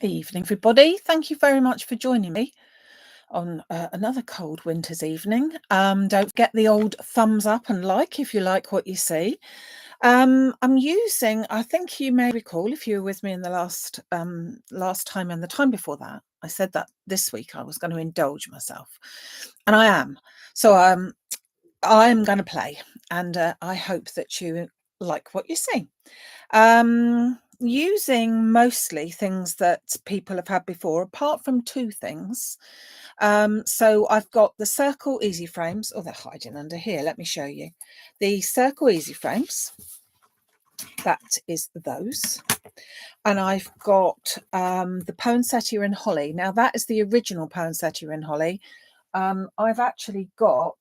Evening, everybody. Thank you very much for joining me on another cold winter's evening. Don't forget the old thumbs up and like if you like what you see. I'm using, I think you may recall if you were with me in the last time and the time before that, I said that this week I was going to indulge myself, and I am. So I'm going to play, and I hope that you like what you see. Using mostly things that people have had before, apart from two things. So I've got the circle easy frames. Oh, they're hiding under here. Let me show you. The circle easy frames. That is those. And I've got the poinsettia in holly. Now that is the original poinsettia in holly. I've actually got,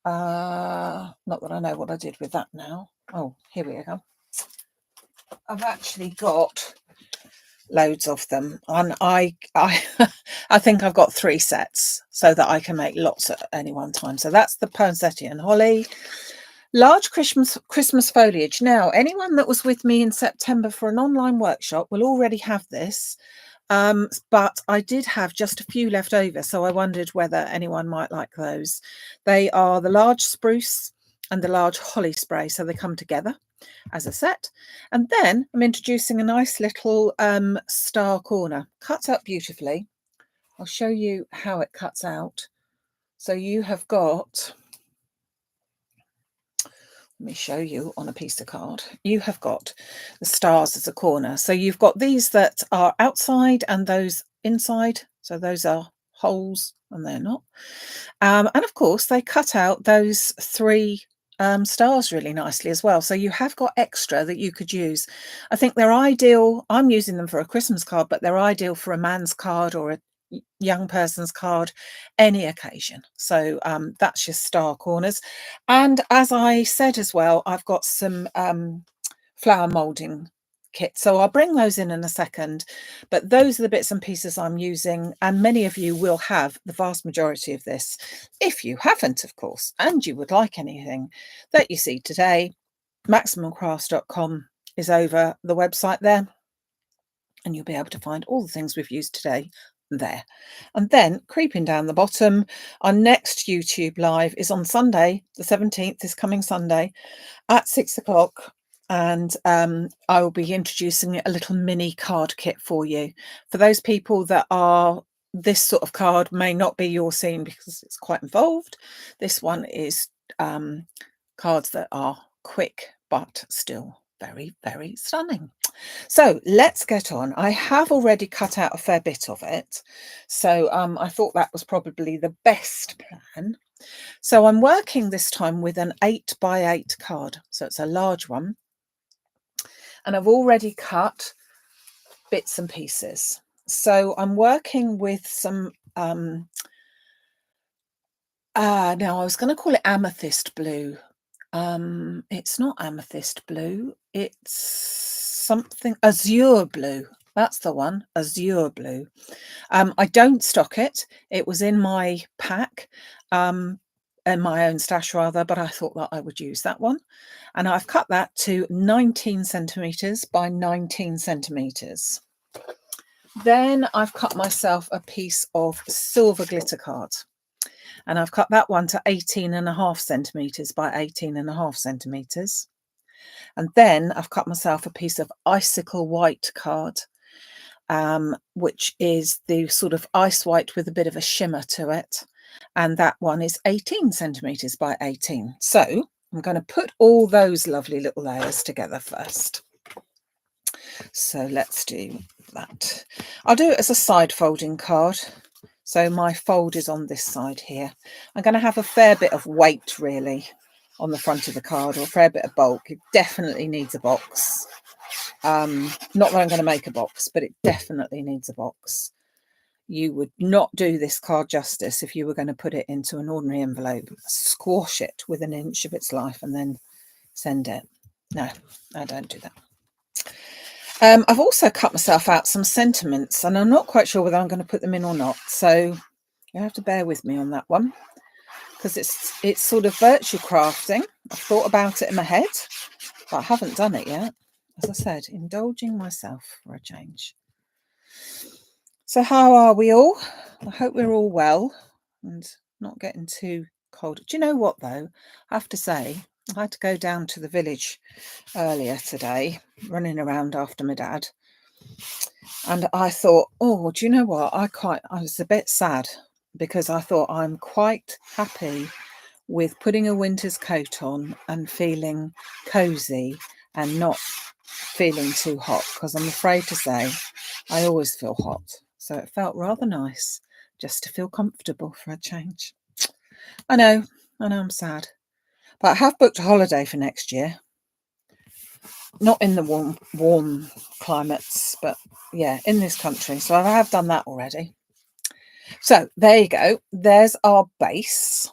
not that I know what I did with that now. Oh, here we go. I've actually got loads of them, and I I think I've got 3 sets so that I can make lots at any one time. So that's the poinsettia and holly. Large Christmas foliage. Now, anyone that was with me in September for an online workshop will already have this, but I did have just a few left over, so I wondered whether anyone might like those. They are the large spruce and the large holly spray, so they come together as a set. And then I'm introducing a nice little star corner. Cuts out beautifully. I'll show you how it cuts out. So you have got, let me show you on a piece of card. You have got the stars as a corner. So you've got these that are outside and those inside. So those are holes and they're not. And of course, they cut out those 3 stars really nicely as well. So you have got extra that you could use. I think they're ideal. I'm using them for a Christmas card, but they're ideal for a man's card or a young person's card, any occasion. So that's your star corners. And as I said as well, I've got some flower moulding kit, so I'll bring those in a second, but those are the bits and pieces I'm using, and many of you will have the vast majority of this. If you haven't, of course, and you would like anything that you see today, maximumcrafts.com is over the website there, and you'll be able to find all the things we've used today there. And then creeping down the bottom, our next YouTube live is on Sunday the 17th, this coming Sunday at 6 o'clock. And I will be introducing a little mini card kit for you. For those people that are, this sort of card may not be your scene because it's quite involved. This one is cards that are quick, but still very, very stunning. So let's get on. I have already cut out a fair bit of it. So I thought that was probably the best plan. So I'm working this time with an 8x8 card. So it's a large one. And I've already cut bits and pieces. So I'm working with some, now I was going to call it amethyst blue. It's not amethyst blue. It's something, azure blue. That's the one, azure blue. I don't stock it. It was in my pack. In my own stash rather, but I thought that I would use that one. And I've cut that to 19 centimetres by 19 centimetres. Then I've cut myself a piece of silver glitter card. And I've cut that one to 18.5 centimetres by 18.5 centimetres. And then I've cut myself a piece of icicle white card, which is the sort of ice white with a bit of a shimmer to it. And that one is 18 centimetres by 18. So I'm going to put all those lovely little layers together first. So let's do that. I'll do it as a side folding card. So my fold is on this side here. I'm going to have a fair bit of weight really on the front of the card, or a fair bit of bulk. It definitely needs a box. Not that I'm going to make a box, but it definitely needs a box. You would not do this card justice if you were going to put it into an ordinary envelope, squash it with an inch of its life and then send it. No, I don't do that. I've also cut myself out some sentiments, and I'm not quite sure whether I'm going to put them in or not. So you have to bear with me on that one, because it's sort of virtue crafting. I've thought about it in my head, but I haven't done it yet. As I said, indulging myself for a change. So how are we all? I hope we're all well and not getting too cold. Do you know what though? I have to say, I had to go down to the village earlier today, running around after my dad. And I thought, oh, do you know what? I was a bit sad because I thought I'm quite happy with putting a winter's coat on and feeling cozy and not feeling too hot, because I'm afraid to say I always feel hot. So it felt rather nice just to feel comfortable for a change. I know I'm sad. But I have booked a holiday for next year. Not in the warm climates, but yeah, in this country. So I have done that already. So there you go. There's our base.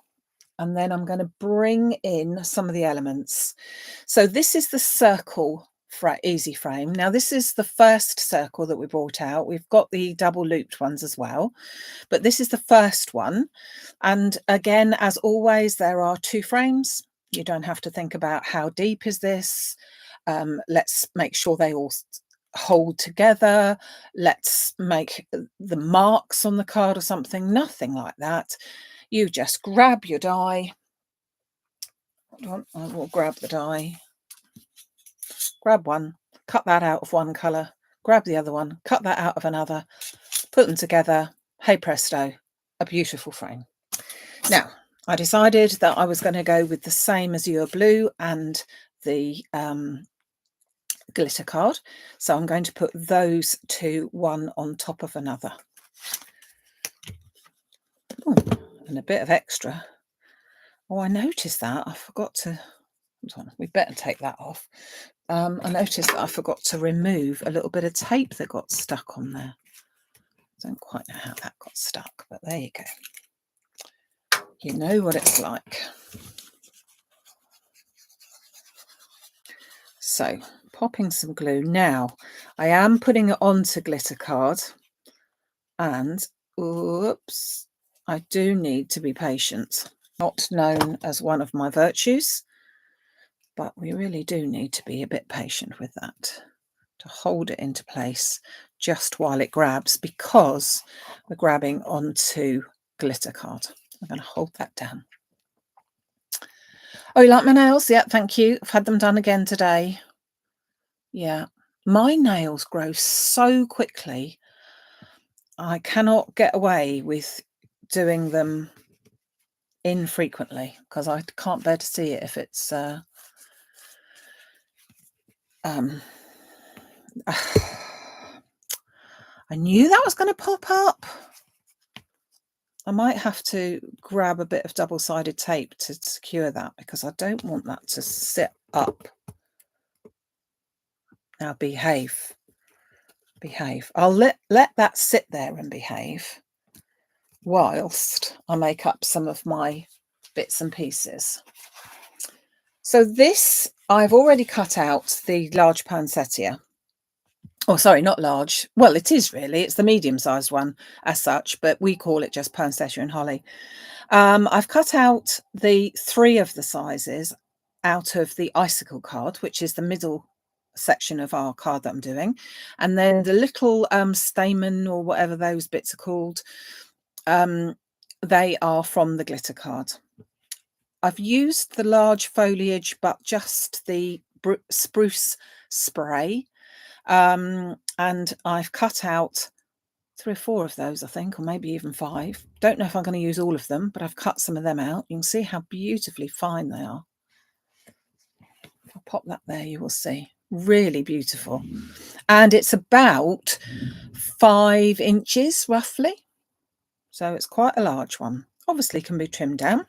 And then I'm going to bring in some of the elements. So this is the circle easy frame. Now this is the first circle that we brought out. We've got the double looped ones as well, but this is the first one. And again, as always, there are 2 frames. You don't have to think about how deep is this. Let's make sure they all hold together. Let's make the marks on the card or something. Nothing like that. You just grab your die. Hold on, I will grab the die. Grab one, cut that out of one colour, grab the other one, cut that out of another, put them together. Hey presto, a beautiful frame. Now, I decided that I was going to go with the same Azure Blue and the glitter card. So I'm going to put those 2, one on top of another. Ooh, and a bit of extra. Oh, I noticed that. I forgot to... We better take that off. I noticed that I forgot to remove a little bit of tape that got stuck on there. I don't quite know how that got stuck, but there you go. You know what it's like. So, popping some glue. Now, I am putting it onto glitter card, and oops, I do need to be patient. Not known as one of my virtues, but we really do need to be a bit patient with that to hold it into place just while it grabs, because we're grabbing onto glitter card. I'm going to hold that down. Oh, you like my nails? Yeah, thank you. I've had them done again today. Yeah, my nails grow so quickly. I cannot get away with doing them infrequently because I can't bear to see it if it's I knew that was going to pop up. I might have to grab a bit of double-sided tape to secure that because I don't want that to sit up. Now behave. I'll let that sit there and behave whilst I make up some of my bits and pieces. So this, I've already cut out the large poinsettia. Oh, sorry, not large. Well, it is really. It's the medium-sized one as such, but we call it just poinsettia and holly. I've cut out the 3 of the sizes out of the icicle card, which is the middle section of our card that I'm doing. And then the little stamen or whatever those bits are called, they are from the glitter card. I've used the large foliage, but just the spruce spray. And I've cut out 3 or 4 of those, I think, or maybe even 5. Don't know if I'm going to use all of them, but I've cut some of them out. You can see how beautifully fine they are. If I pop that there, you will see. Really beautiful. And it's about 5 inches, roughly. So it's quite a large one. Obviously can be trimmed down.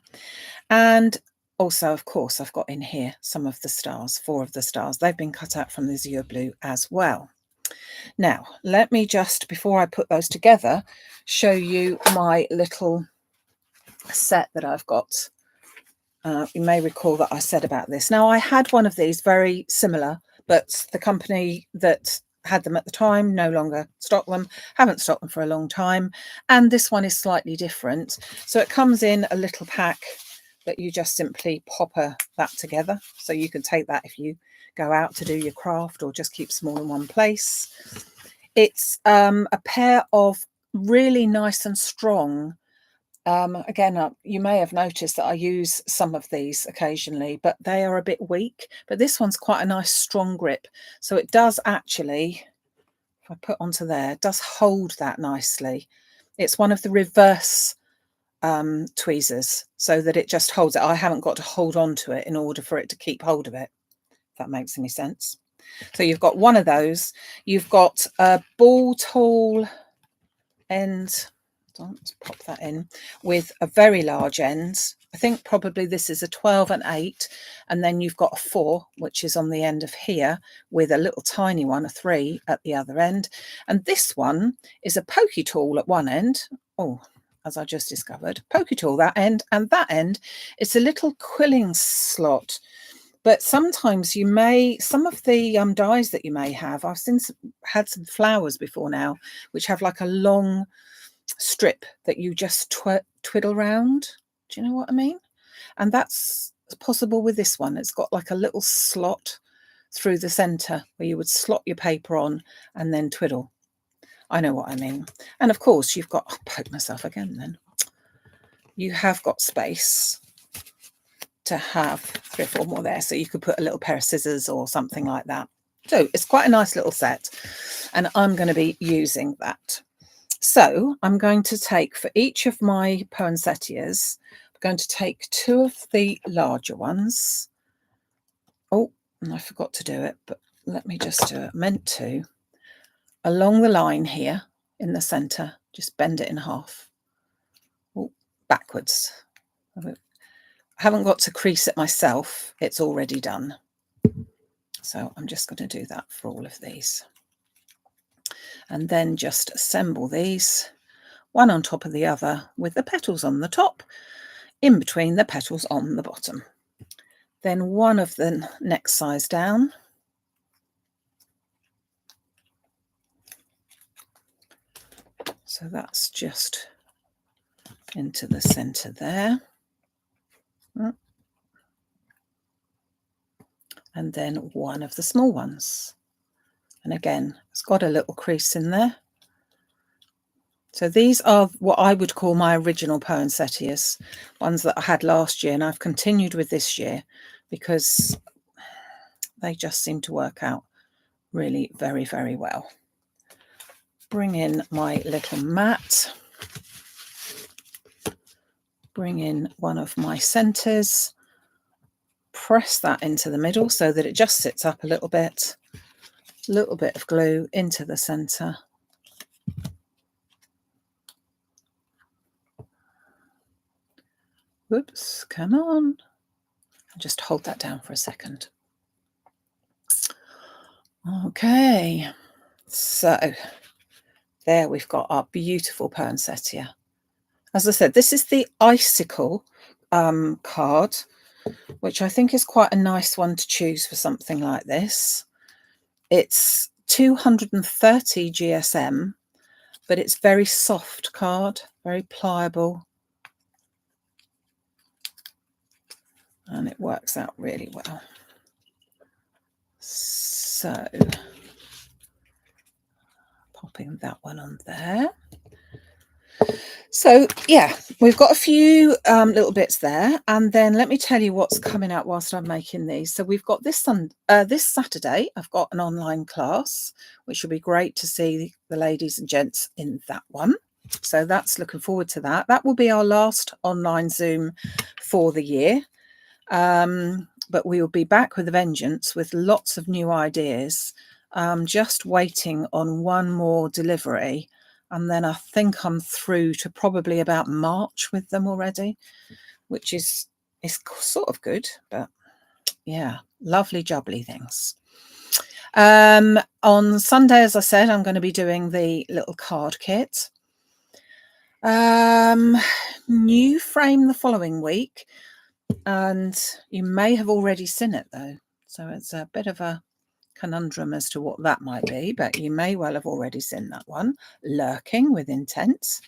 And also, of course, I've got in here some of the stars, 4 of the stars. They've been cut out from the Azure Blue as well. Now, let me just, before I put those together, show you my little set that I've got. You may recall that I said about this. Now, I had one of these very similar, but the company that had them at the time no longer stock them, haven't stocked them for a long time. And this one is slightly different. So it comes in a little pack that you just simply pop that together. So you can take that if you go out to do your craft or just keep small in one place. It's a pair of really nice and strong. Again, you may have noticed that I use some of these occasionally, but they are a bit weak. But this one's quite a nice strong grip. So it does actually, if I put onto there, it does hold that nicely. It's one of the reverse tweezers, so that it just holds it. I haven't got to hold on to it in order for it to keep hold of it, if that makes any sense. So you've got one of those. You've got a ball tool end. Let's pop that in with a very large end. I think probably this is a 12 and 8, and then you've got a 4, which is on the end of here, with a little tiny one, a 3 at the other end. And this one is a pokey tool at one end. Oh, as I just discovered, pokey tool that end, and that end it's a little quilling slot. But sometimes you may, some of the dies that you may have, I've had some flowers before now, which have like a long strip that you just twiddle round. Do you know what I mean? And that's possible with this one. It's got like a little slot through the center where you would slot your paper on and then twiddle. I know what I mean. And of course you've got, I'll poke myself again then. You have got space to have 3 or 4 more there, so you could put a little pair of scissors or something like that. So it's quite a nice little set, and I'm going to be using that. So I'm going to take, for each of my poinsettias, I'm going to take 2 of the larger ones. Oh, and I forgot to do it, but let me just do it. I meant to. Along the line here in the center, just bend it in half. Oh, backwards. I haven't got to crease it myself. It's already done. So I'm just going to do that for all of these. And then just assemble these, one on top of the other, with the petals on the top, in between the petals on the bottom. Then one of the next size down. So that's just into the center there. And then one of the small ones. And again, it's got a little crease in there. So these are what I would call my original poinsettias, ones that I had last year, and I've continued with this year because they just seem to work out really very, very well. Bring in my little mat. Bring in one of my centers. Press that into the middle so that it just sits up a little bit. Little bit of glue into the center. Whoops, come on. Just hold that down for a second. Okay, so there we've got our beautiful poinsettia. As I said, this is the icicle card, which I think is quite a nice one to choose for something like this. It's 230 GSM, but it's very soft card, very pliable. And it works out really well. So, popping that one on there. So, yeah, we've got a few little bits there. And then let me tell you what's coming out whilst I'm making these. So we've got this Saturday, I've got an online class, which will be great to see the ladies and gents in that one. So that's looking forward to that. That will be our last online Zoom for the year. But we will be back with a vengeance with lots of new ideas. Just waiting on one more delivery. And then I think I'm through to probably about March with them already, which is sort of good. But yeah, lovely jubbly things. On Sunday, as I said, I'm going to be doing the little card kit. New frame the following week. And you may have already seen it, though. So it's a bit of a conundrum as to what that might be, but you may well have already seen that one, Lurking with Intent.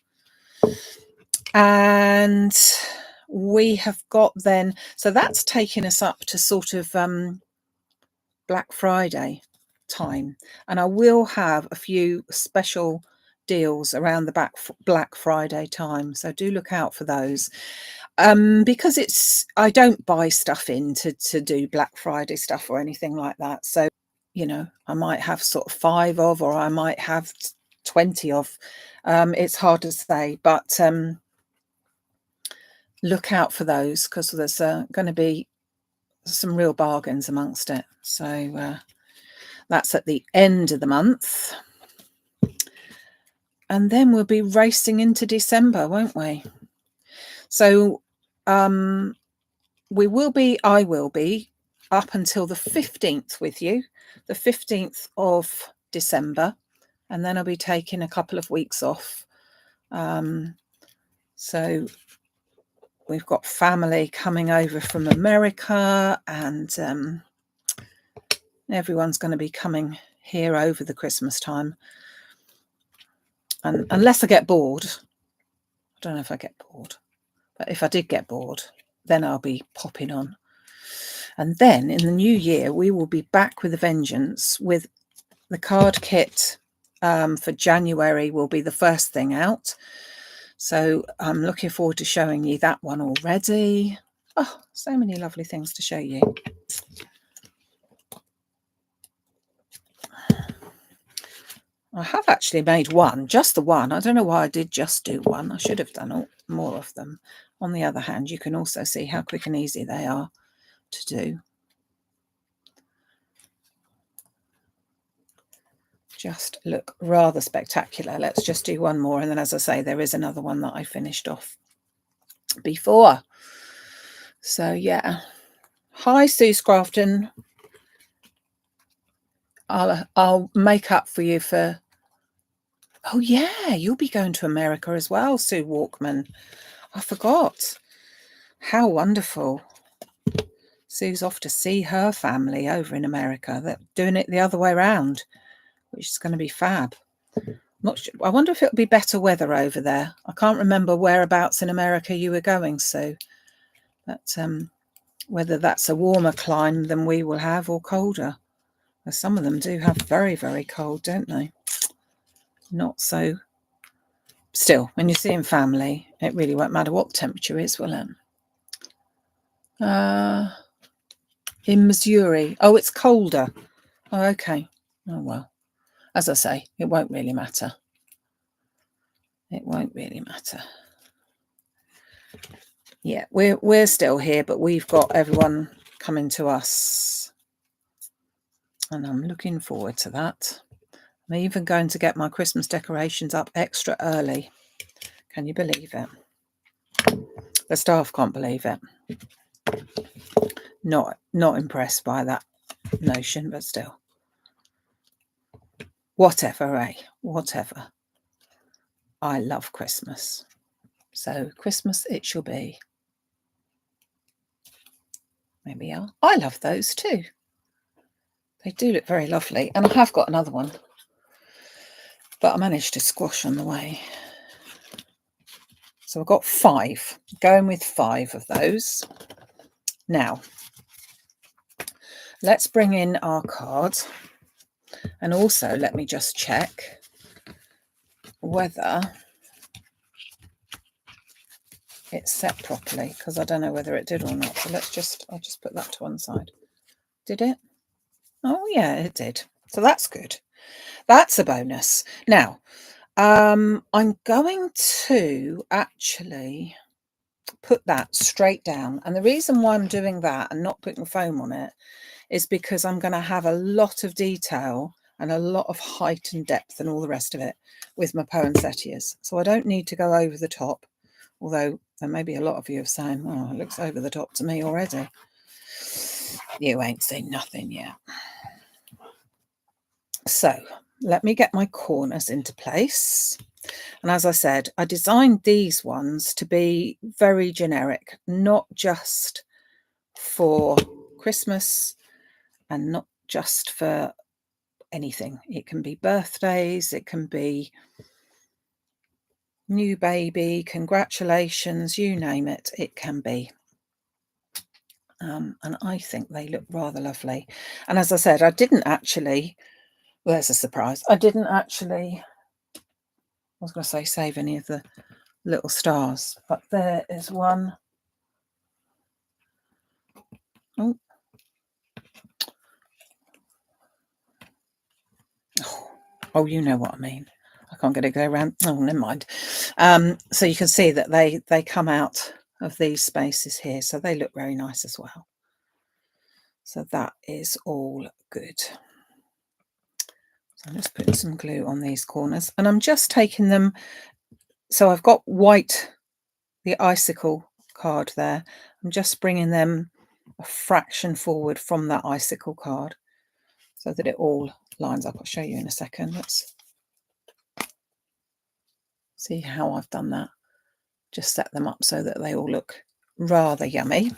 And we have got then, so that's taking us up to sort of Black Friday. time, and I will have a few special deals around the Black Friday time, so do look out for those. Because I don't buy stuff in to do Black Friday stuff or anything like that, so you know, I might have sort of 5 of, or I might have 20 of. It's hard to say, but look out for those, because there's going to be some real bargains amongst it. So that's at the end of the month. And then we'll be racing into December, won't we? So I will be up until the 15th with you, the 15th of December, and then I'll be taking a couple of weeks off. So we've got family coming over from America, and everyone's going to be coming here over the Christmas time. And unless I get bored, I don't know if I get bored, but if I did get bored, then I'll be popping on. And then in the new year, we will be back with a vengeance, with the card kit for January will be the first thing out. So I'm looking forward to showing you that one already. Oh, so many lovely things to show you. I have actually made one, just the one. I don't know why I did just do one. I should have done more of them. On the other hand, you can also see how quick and easy they are to do. Just look rather spectacular. Let's just do one more. And then, as I say, there is another one that I finished off before. So, yeah. Hi, Sue Scrafton. I'll make up for you for... Oh, yeah, you'll be going to America as well, Sue Walkman. I forgot. How wonderful. Sue's off to see her family over in America. They're doing it the other way around, which is going to be fab. Not sure. I wonder if it'll be better weather over there. I can't remember whereabouts in America you were going, Sue. But whether that's a warmer climb than we will have or colder. Some of them do have very, very cold, don't they? Not so. Still, when you're seeing family, it really won't matter what the temperature is, will it? In Missouri. Oh, it's colder. Oh, okay. Oh, well. As I say, it won't really matter. It won't really matter. Yeah, we're still here, but we've got everyone coming to us. And I'm looking forward to that. I'm even going to get my Christmas decorations up extra early. Can you believe it? The staff can't believe it. Not impressed by that notion, but still. Whatever, eh? Whatever. I love Christmas. So Christmas it shall be. There we are. I love those too. They do look very lovely. And I have got another one, but I managed to squash on the way. So I've got 5. Going with 5 of those. Now, let's bring in our cards. And also, let me just check whether it's set properly, because I don't know whether it did or not. So I'll just put that to one side. Did it? Oh, yeah, it did. So that's good. That's a bonus. Now, I'm going to actually put that straight down. And the reason why I'm doing that and not putting foam on it is because I'm going to have a lot of detail and a lot of height and depth and all the rest of it with my poinsettias. So I don't need to go over the top, although there may be a lot of you saying, oh, it looks over the top to me already. You ain't seen nothing yet. So let me get my corners into place. And as I said, I designed these ones to be very generic, not just for Christmas and not just for anything. It can be birthdays, it can be new baby, congratulations, you name it, it can be. And I think they look rather lovely. And as I said, I didn't actually Well, there's a surprise. I didn't actually, I was going to say save any of the little stars, but there is one. Oh. Oh, you know what I mean. I can't get it to go around. Oh, never mind. So you can see that they come out of these spaces here, so they look very nice as well. So that is all good. So I'm just putting some glue on these corners, and I'm just taking them. So I've got white, the icicle card there. I'm just bringing them a fraction forward from that icicle card so that it all lines up. I'll show you in a second. Let's see how I've done that. Just set them up so that they all look rather yummy.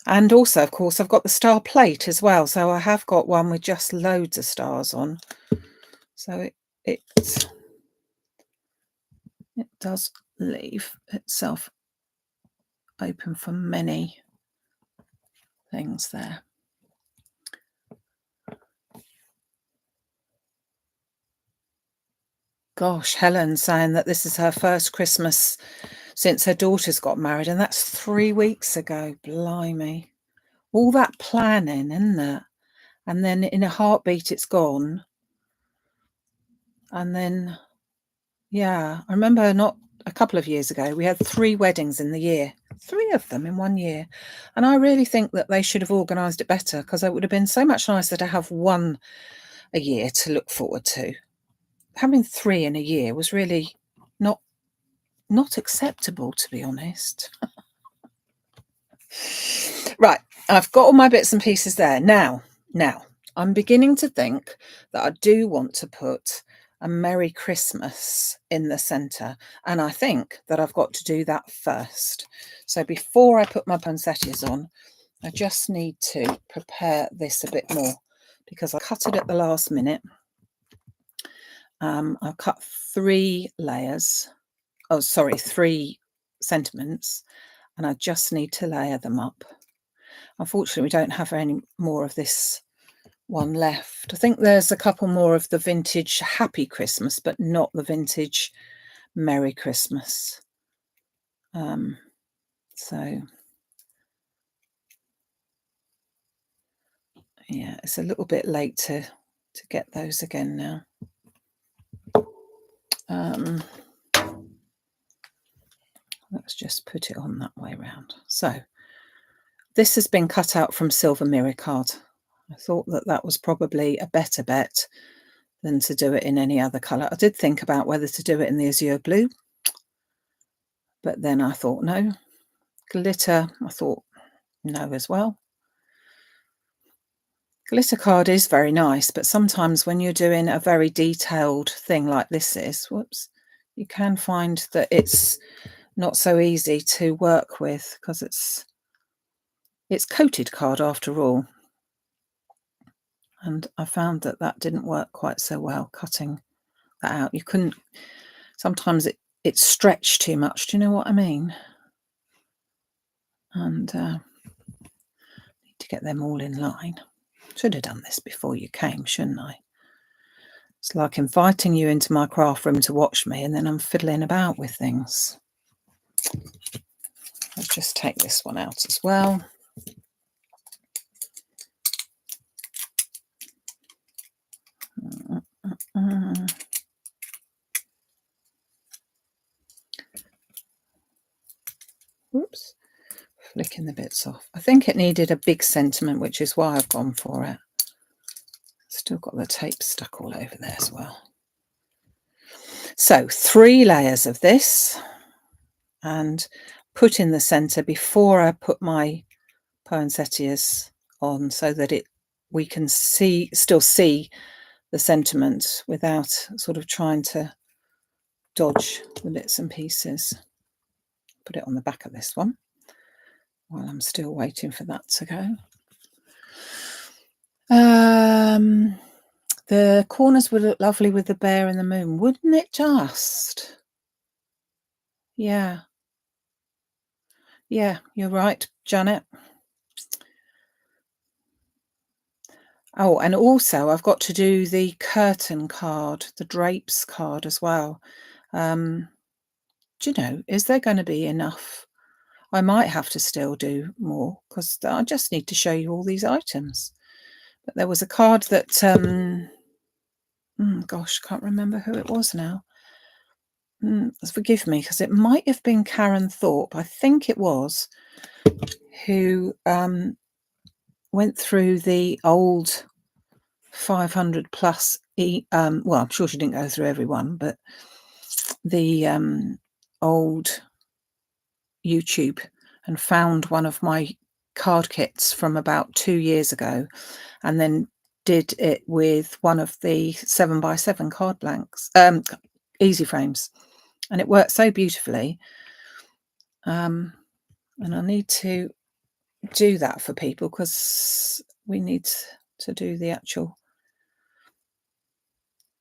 And also, of course, I've got the star plate as well. So I have got one with just loads of stars on. So it does leave itself open for many things there. Gosh, Helen's saying that this is her first Christmas since her daughters got married, and that's 3 weeks ago. Blimey. All that planning, isn't it? And then in a heartbeat, it's gone. And then, yeah, I remember not a couple of years ago, we had 3 weddings in the year, 3 of them in 1 year. And I really think that they should have organised it better, because it would have been so much nicer to have 1 a year to look forward to. Having 3 in a year was really not acceptable, to be honest. Right, I've got all my bits and pieces there. Now, I'm beginning to think that I do want to put a Merry Christmas in the centre, and I think that I've got to do that first. So before I put my poinsettias on, I just need to prepare this a bit more, because I cut it at the last minute. I've cut 3 layers. Oh, sorry, 3 sentiments, and I just need to layer them up. Unfortunately, we don't have any more of this one left. I think there's a couple more of the vintage Happy Christmas, but not the vintage Merry Christmas. So yeah, it's a little bit late to get those again now. Let's just put it on that way around. So this has been cut out from Silver Mirror card. I thought that that was probably a better bet than to do it in any other colour. I did think about whether to do it in the azure blue, but then I thought no. Glitter, I thought no as well. Glitter card is very nice, but sometimes when you're doing a very detailed thing like this is, you can find that it's not so easy to work with, because it's coated card after all. And I found that that didn't work quite so well, cutting that out. You couldn't, sometimes it stretched too much. Do you know what I mean? And need to get them all in line. Should have done this before you came, shouldn't I? It's like inviting you into my craft room to watch me, and then I'm fiddling about with things. Let's just take this one out as well. Whoops, flicking the bits off. I think it needed a big sentiment, which is why I've gone for it. Still got the tape stuck all over there as well. So 3 layers of this, and put in the centre before I put my poinsettias on, so that we can still see the sentiment without sort of trying to dodge the bits and pieces. Put it on the back of this one while I'm still waiting for that to go. The corners would look lovely with the bear and the moon, wouldn't it just? Yeah, you're right, Janet. Oh, and also I've got to do the curtain card, the drapes card as well. Do you know, is there going to be enough? I might have to still do more because I just need to show you all these items. But there was a card that, gosh, can't remember who it was now. Forgive me, because it might have been Karen Thorpe, I think it was, who went through the old 500 plus, well, I'm sure she didn't go through everyone, but the old YouTube and found one of my card kits from about 2 years ago, and then did it with one of the 7x7 card blanks, easy frames, and it worked so beautifully. And I need to do that for people because we need to do the actual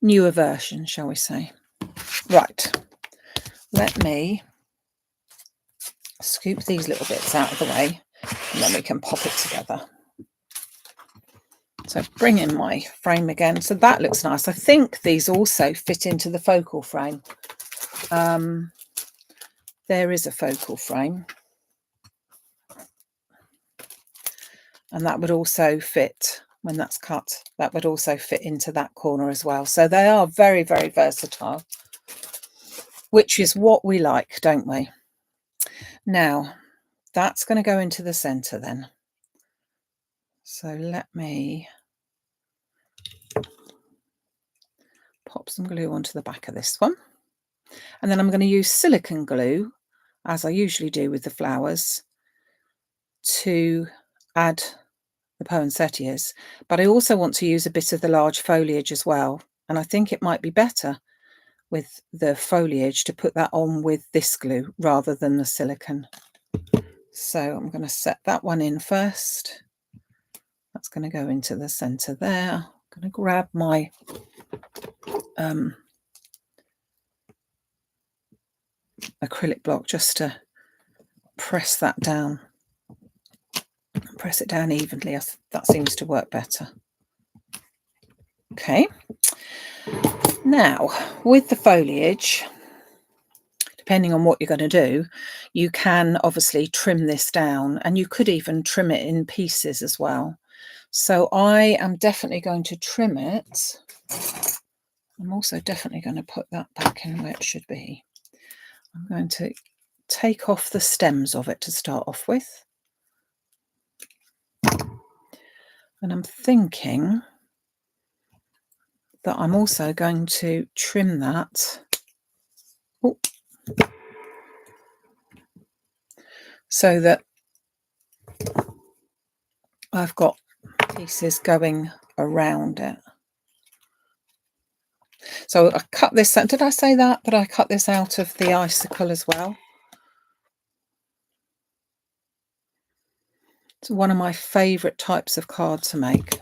newer version, shall we say. Right, let me scoop these little bits out of the way and then we can pop it together. So bring in my frame again. So that looks nice. I think these also fit into the focal frame. There is a focal frame. And that would also fit, when that's cut, that would also fit into that corner as well. So they are very, very versatile, which is what we like, don't we? Now, that's going to go into the centre then. So let me pop some glue onto the back of this one. And then I'm going to use silicone glue, as I usually do with the flowers, to add the poinsettias. But I also want to use a bit of the large foliage as well. And I think it might be better with the foliage to put that on with this glue rather than the silicone. So I'm going to set that one in first. That's going to go into the centre there. I'm going to grab my acrylic block just to press that down. Press it down evenly. That seems to work better. Okay. Now, with the foliage, depending on what you're going to do, you can obviously trim this down, and you could even trim it in pieces as well. So I am definitely going to trim it. I'm also definitely going to put that back in where it should be. I'm going to take off the stems of it to start off with. And I'm thinking that I'm also going to trim that. Oh, so that I've got pieces going around it. So I cut this, did I say that? But I cut this out of the icicle as well. It's one of my favourite types of card to make.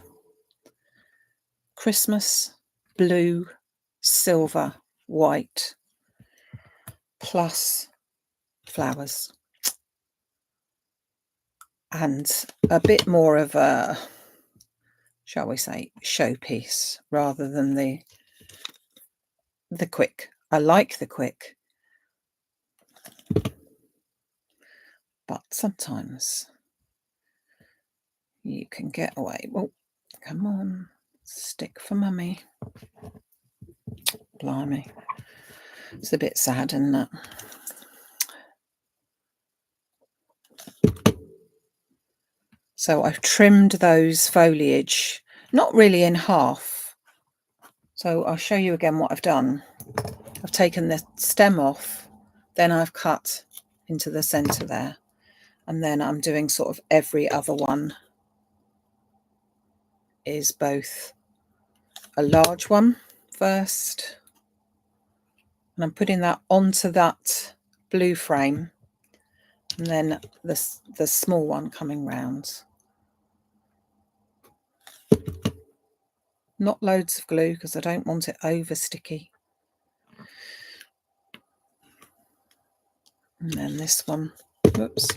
Christmas, blue, silver, white, plus flowers. And a bit more of a, shall we say, showpiece rather than the quick. I like the quick, but sometimes you can get away. Oh, come on, stick for mummy. Blimey, it's a bit sad, isn't it? So I've trimmed those foliage, not really in half. So I'll show you again what I've done. I've taken the stem off, then I've cut into the centre there, and then I'm doing sort of every other one is both a large one first, and I'm putting that onto that blue frame, and then the small one coming round. Not loads of glue because I don't want it over sticky. And then this one, whoops,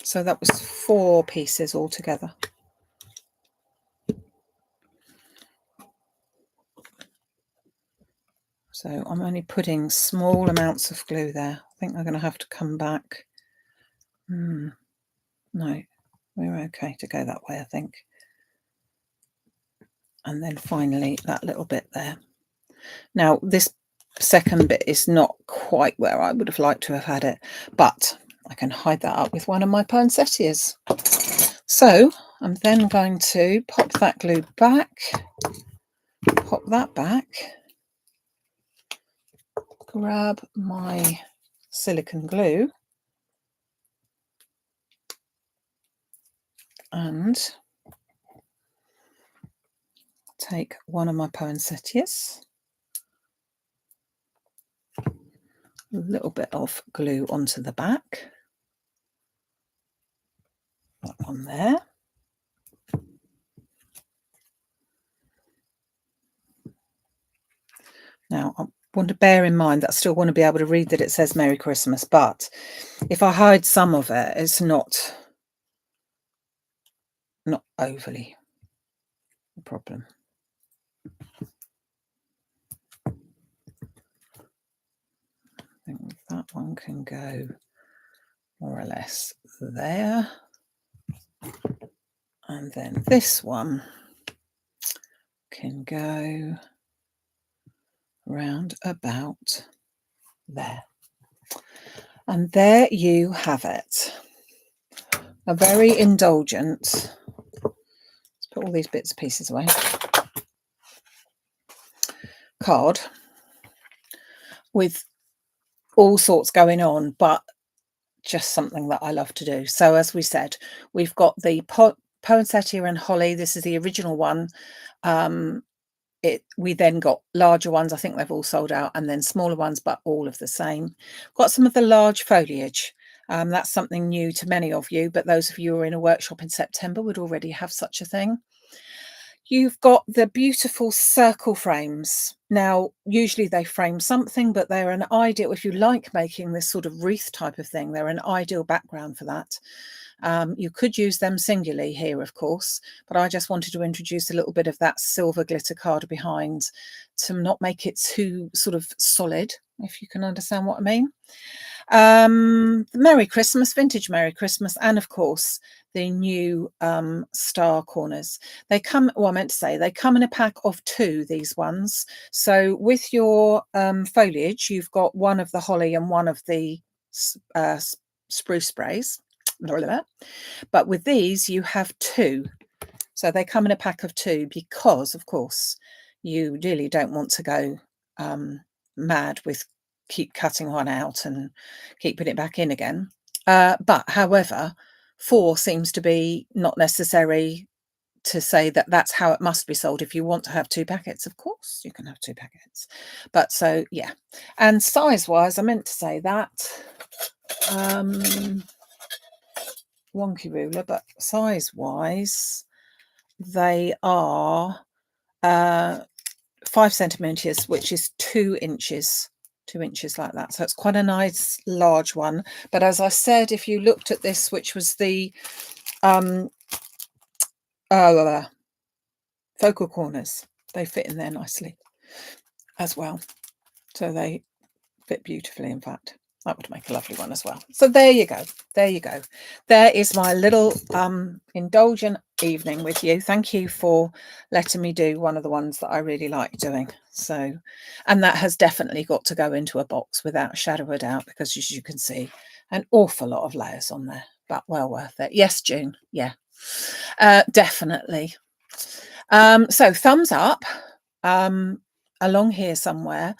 So that was 4 pieces altogether. So I'm only putting small amounts of glue there. I think I'm going to have to come back. No, we're okay to go that way, I think. And then finally that little bit there. Now this second bit is not quite where I would have liked to have had it, but I can hide that up with one of my poinsettias. So I'm then going to pop that glue back, pop that back, grab my silicone glue and take one of my poinsettias, a little bit of glue onto the back, that one there. Now I want to bear in mind that I still want to be able to read that it says Merry Christmas, but if I hide some of it, it's not overly a problem. I think that one can go more or less there. And then this one can go round about there. And there you have it. A very indulgent, let's put all these bits and pieces away, card with all sorts going on, but just something that I love to do. So as we said, we've got the poinsettia and holly. This is the original one. We then got larger ones. I think they've all sold out, and then smaller ones, but all of the same. Got some of the large foliage. That's something new to many of you, but those of you who are in a workshop in September would already have such a thing. You've got the beautiful circle frames. Now, usually they frame something, but they're an ideal, if you like making this sort of wreath type of thing, they're an ideal background for that. You could use them singularly here, of course, but I just wanted to introduce a little bit of that silver glitter card behind to not make it too sort of solid, if you can understand what I mean. Merry Christmas, vintage Merry Christmas, and of course the new star corners. They come, well, I meant to say they come in a pack of 2, these ones. So with your foliage, you've got one of the holly and one of the spruce sprays. But with these you have 2, so they come in a pack of 2 because of course you really don't want to go mad with keep cutting one out and keep putting it back in again. But however, 4 seems to be not necessary to say that that's how it must be sold. If you want to have 2 packets, of course you can have 2 packets. But so yeah, and size wise, I meant to say that wonky ruler, but size wise they are 5 centimeters, which is 2 inches, 2 inches like that. So it's quite a nice large one. But as I said, if you looked at this, which was the focal corners, they fit in there nicely as well. So they fit beautifully, in fact. That would make a lovely one as well. So there you go. There you go. There is my little indulgent evening with you. Thank you for letting me do one of the ones that I really like doing. So, and that has definitely got to go into a box without a shadow of a doubt, because as you can see, an awful lot of layers on there, but well worth it. Yes, June. Yeah, definitely. So thumbs up. Along here somewhere,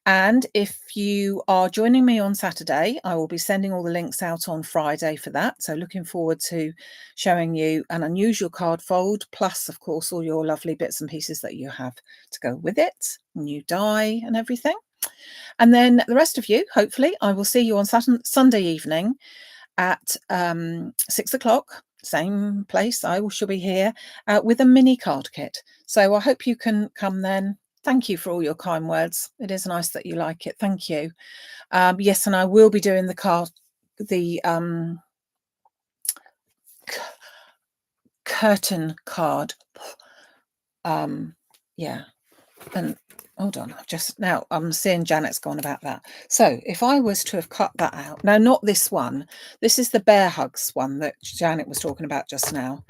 and if you are joining me on Saturday, I will be sending all the links out on Friday for that, so looking forward to showing you an unusual card fold, plus of course all your lovely bits and pieces that you have to go with it, new die and everything. And then the rest of you, hopefully I will see you on Sunday evening at 6 o'clock, same place. I shall be here with a mini card kit, so I hope you can come then. Thank you for all your kind words. It is nice that you like it. Thank you. Yes, and I will be doing the curtain card. Yeah, and hold on, I'm seeing Janet's gone about that. So if I was to have cut that out, now not this one, this is the Bear Hugs one that Janet was talking about just now.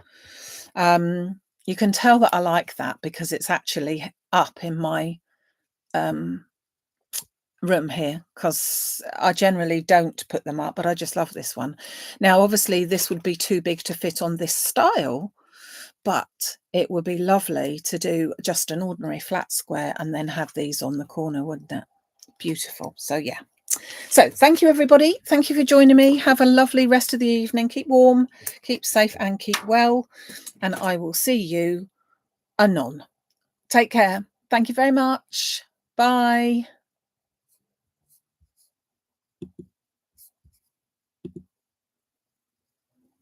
You can tell that I like that because it's actually up in my room here, because I generally don't put them up, but I just love this one. Now obviously this would be too big to fit on this style, but it would be lovely to do just an ordinary flat square and then have these on the corner, wouldn't it? Beautiful. So yeah, so thank you everybody, thank you for joining me. Have a lovely rest of the evening, keep warm, keep safe and keep well, and I will see you anon. Take care. Thank you very much. Bye.